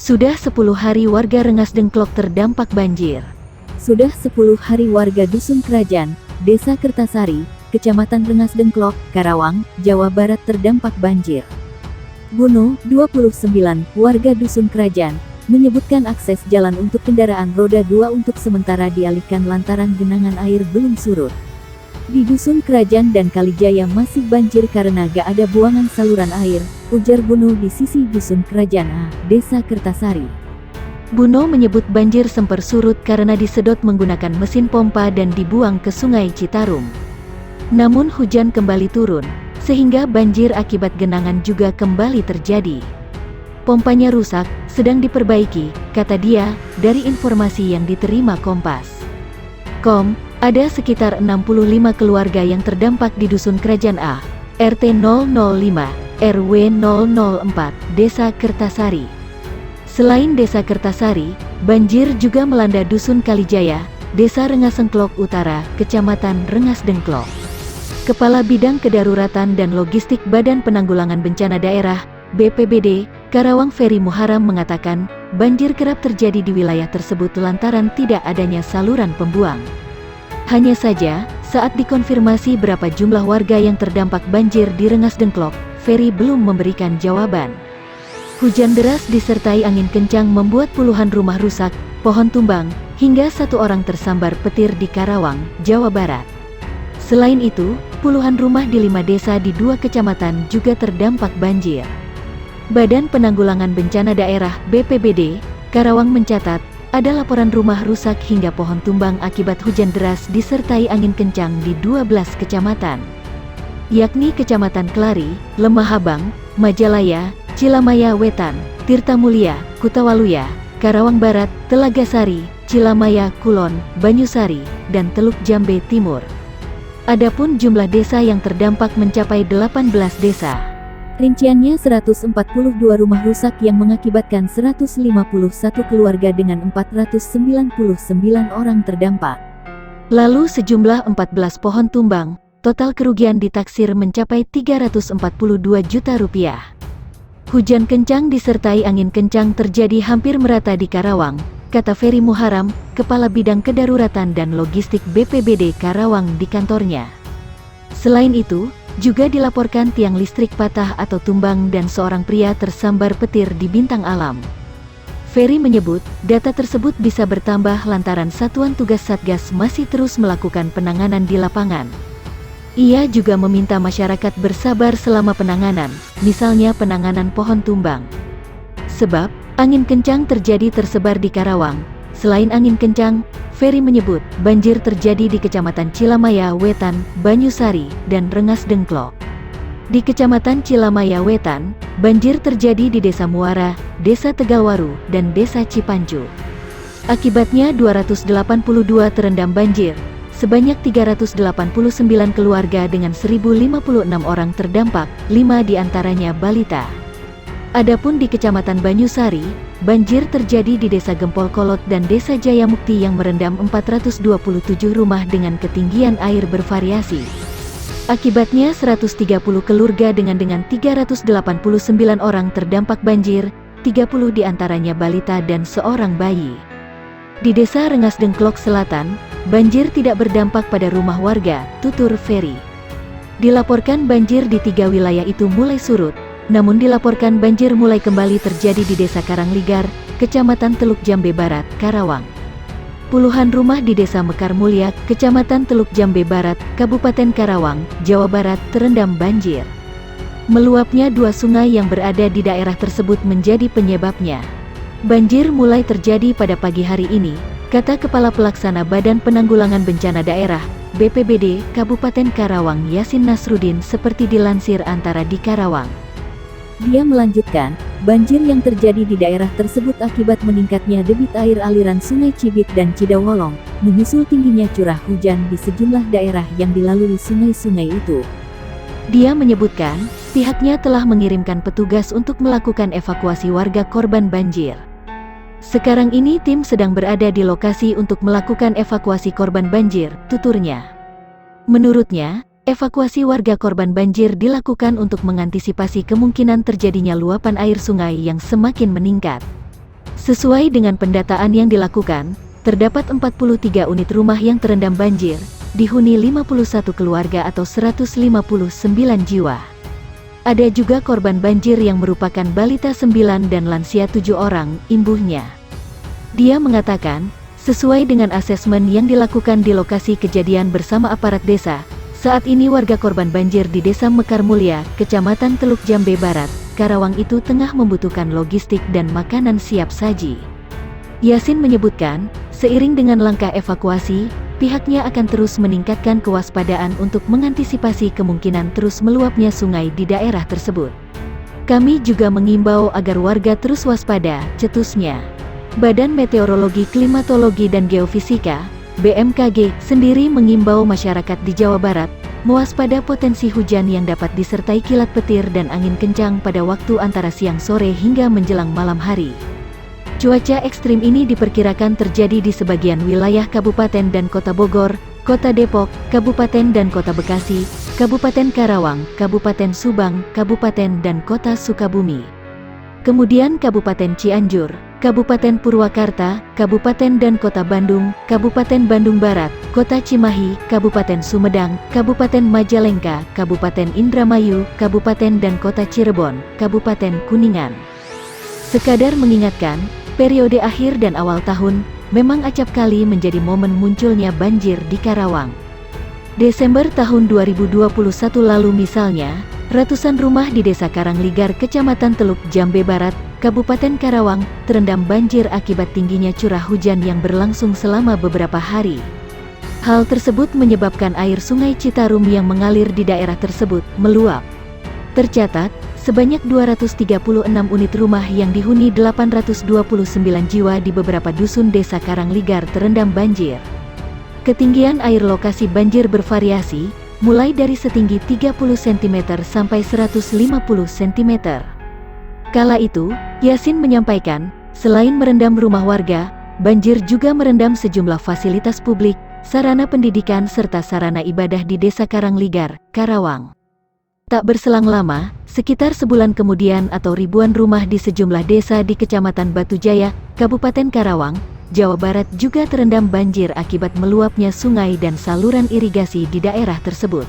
Sudah 10 hari warga Rengas Dengklok terdampak banjir. Sudah 10 hari warga Dusun Kerajaan, Desa Kertasari, Kecamatan Rengas Dengklok, Karawang, Jawa Barat terdampak banjir. Buno, 29, warga Dusun Kerajaan, menyebutkan akses jalan untuk kendaraan roda 2 untuk sementara dialihkan lantaran genangan air belum surut. Di Dusun Kerajaan dan Kalijaya masih banjir karena gak ada buangan saluran air, ujar Buno di sisi Dusun Kerajaan A, Desa Kertasari. Buno menyebut banjir sempat surut karena disedot menggunakan mesin pompa dan dibuang ke Sungai Citarum. Namun hujan kembali turun, sehingga banjir akibat genangan juga kembali terjadi. Pompanya rusak, sedang diperbaiki, kata dia, dari informasi yang diterima Kompas. Ada sekitar 65 keluarga yang terdampak di Dusun Kerajaan A, RT 005, RW 004, Desa Kertasari. Selain Desa Kertasari, banjir juga melanda Dusun Kalijaya, Desa Rengas Dengklok Utara, Kecamatan Rengas Dengklok. Kepala Bidang Kedaruratan dan Logistik Badan Penanggulangan Bencana Daerah, BPBD, Karawang Ferry Muharam mengatakan, banjir kerap terjadi di wilayah tersebut lantaran tidak adanya saluran pembuang. Hanya saja, saat dikonfirmasi berapa jumlah warga yang terdampak banjir di Rengas Dengklok, Ferry belum memberikan jawaban. Hujan deras disertai angin kencang membuat puluhan rumah rusak, pohon tumbang, hingga 1 orang tersambar petir di Karawang, Jawa Barat. Selain itu, puluhan rumah di 5 desa di 2 kecamatan juga terdampak banjir. Badan Penanggulangan Bencana Daerah (BPBD) Karawang mencatat, ada laporan rumah rusak hingga pohon tumbang akibat hujan deras disertai angin kencang di 12 kecamatan, yakni Kecamatan Kelari, Lemahabang, Majalaya, Cilamaya Wetan, Tirtamulia, Kutawaluya, Karawang Barat, Telagasari, Cilamaya Kulon, Banyusari, dan Teluk Jambe Timur. Adapun jumlah desa yang terdampak mencapai 18 desa. Rinciannya 142 rumah rusak yang mengakibatkan 151 keluarga dengan 499 orang terdampak. Lalu sejumlah 14 pohon tumbang, total kerugian ditaksir mencapai 342 juta rupiah. Hujan kencang disertai angin kencang terjadi hampir merata di Karawang, kata Ferry Muharam, Kepala Bidang Kedaruratan dan Logistik BPBD Karawang di kantornya. Selain itu, juga dilaporkan tiang listrik patah atau tumbang dan seorang pria tersambar petir di Bintang Alam. Ferry menyebut, data tersebut bisa bertambah lantaran Satuan Tugas Satgas masih terus melakukan penanganan di lapangan. Ia juga meminta masyarakat bersabar selama penanganan, misalnya penanganan pohon tumbang. Sebab, angin kencang terjadi tersebar di Karawang. Selain angin kencang, Ferry menyebut, banjir terjadi di Kecamatan Cilamaya Wetan, Banyusari, dan Rengas Dengklok. Di Kecamatan Cilamaya Wetan, banjir terjadi di Desa Muara, Desa Tegalwaru, dan Desa Cipancu. Akibatnya 282 terendam banjir, sebanyak 389 keluarga dengan 1056 orang terdampak, 5 diantaranya balita. Adapun di Kecamatan Banyusari, banjir terjadi di Desa Gempol Kolot dan Desa Jayamukti yang merendam 427 rumah dengan ketinggian air bervariasi. Akibatnya 130 keluarga dengan 389 orang terdampak banjir, 30 diantaranya balita dan seorang bayi. Di Desa Rengas Dengklok Selatan, banjir tidak berdampak pada rumah warga, tutur Ferry. Dilaporkan banjir di 3 wilayah itu mulai surut, namun dilaporkan banjir mulai kembali terjadi di Desa Karangligar, Kecamatan Teluk Jambe Barat, Karawang. Puluhan rumah di Desa Mekar Mulia, Kecamatan Teluk Jambe Barat, Kabupaten Karawang, Jawa Barat terendam banjir. Meluapnya 2 sungai yang berada di daerah tersebut menjadi penyebabnya. Banjir mulai terjadi pada pagi hari ini, kata Kepala Pelaksana Badan Penanggulangan Bencana Daerah, BPBD, Kabupaten Karawang Yasin Nasruddin seperti dilansir Antara di Karawang. Dia melanjutkan, banjir yang terjadi di daerah tersebut akibat meningkatnya debit air aliran Sungai Cibit dan Cidawolong, menyusul tingginya curah hujan di sejumlah daerah yang dilalui sungai-sungai itu. Dia menyebutkan, pihaknya telah mengirimkan petugas untuk melakukan evakuasi warga korban banjir. Sekarang ini tim sedang berada di lokasi untuk melakukan evakuasi korban banjir, tuturnya. Menurutnya, evakuasi warga korban banjir dilakukan untuk mengantisipasi kemungkinan terjadinya luapan air sungai yang semakin meningkat. Sesuai dengan pendataan yang dilakukan, terdapat 43 unit rumah yang terendam banjir, dihuni 51 keluarga atau 159 jiwa. Ada juga korban banjir yang merupakan balita 9 dan lansia 7 orang, imbuhnya. Dia mengatakan, sesuai dengan asesmen yang dilakukan di lokasi kejadian bersama aparat desa, saat ini warga korban banjir di Desa Mekar Mulia, Kecamatan Teluk Jambe Barat, Karawang itu tengah membutuhkan logistik dan makanan siap saji. Yasin menyebutkan, seiring dengan langkah evakuasi, pihaknya akan terus meningkatkan kewaspadaan untuk mengantisipasi kemungkinan terus meluapnya sungai di daerah tersebut. Kami juga mengimbau agar warga terus waspada, cetusnya. Badan Meteorologi, Klimatologi dan Geofisika (BMKG) sendiri mengimbau masyarakat di Jawa Barat mewaspada potensi hujan yang dapat disertai kilat petir dan angin kencang pada waktu antara siang sore hingga menjelang malam hari. Cuaca ekstrim ini diperkirakan terjadi di sebagian wilayah Kabupaten dan Kota Bogor, Kota Depok, Kabupaten dan Kota Bekasi, Kabupaten Karawang, Kabupaten Subang, Kabupaten dan Kota Sukabumi. Kemudian Kabupaten Cianjur, Kabupaten Purwakarta, Kabupaten dan Kota Bandung, Kabupaten Bandung Barat, Kota Cimahi, Kabupaten Sumedang, Kabupaten Majalengka, Kabupaten Indramayu, Kabupaten dan Kota Cirebon, Kabupaten Kuningan. Sekadar mengingatkan, periode akhir dan awal tahun memang acap kali menjadi momen munculnya banjir di Karawang. Desember tahun 2021 lalu misalnya, ratusan rumah di Desa Karangligar, Kecamatan Teluk Jambe Barat, Kabupaten Karawang, terendam banjir akibat tingginya curah hujan yang berlangsung selama beberapa hari. Hal tersebut menyebabkan air Sungai Citarum yang mengalir di daerah tersebut meluap. Tercatat, sebanyak 236 unit rumah yang dihuni 829 jiwa di beberapa dusun Desa Karangligar terendam banjir. Ketinggian air lokasi banjir bervariasi, mulai dari setinggi 30 cm sampai 150 cm. Kala itu, Yasin menyampaikan, selain merendam rumah warga, banjir juga merendam sejumlah fasilitas publik, sarana pendidikan serta sarana ibadah di Desa Karangligar, Karawang. Tak berselang lama, sekitar sebulan kemudian atau ribuan rumah di sejumlah desa di Kecamatan Batujaya, Kabupaten Karawang, Jawa Barat juga terendam banjir akibat meluapnya sungai dan saluran irigasi di daerah tersebut.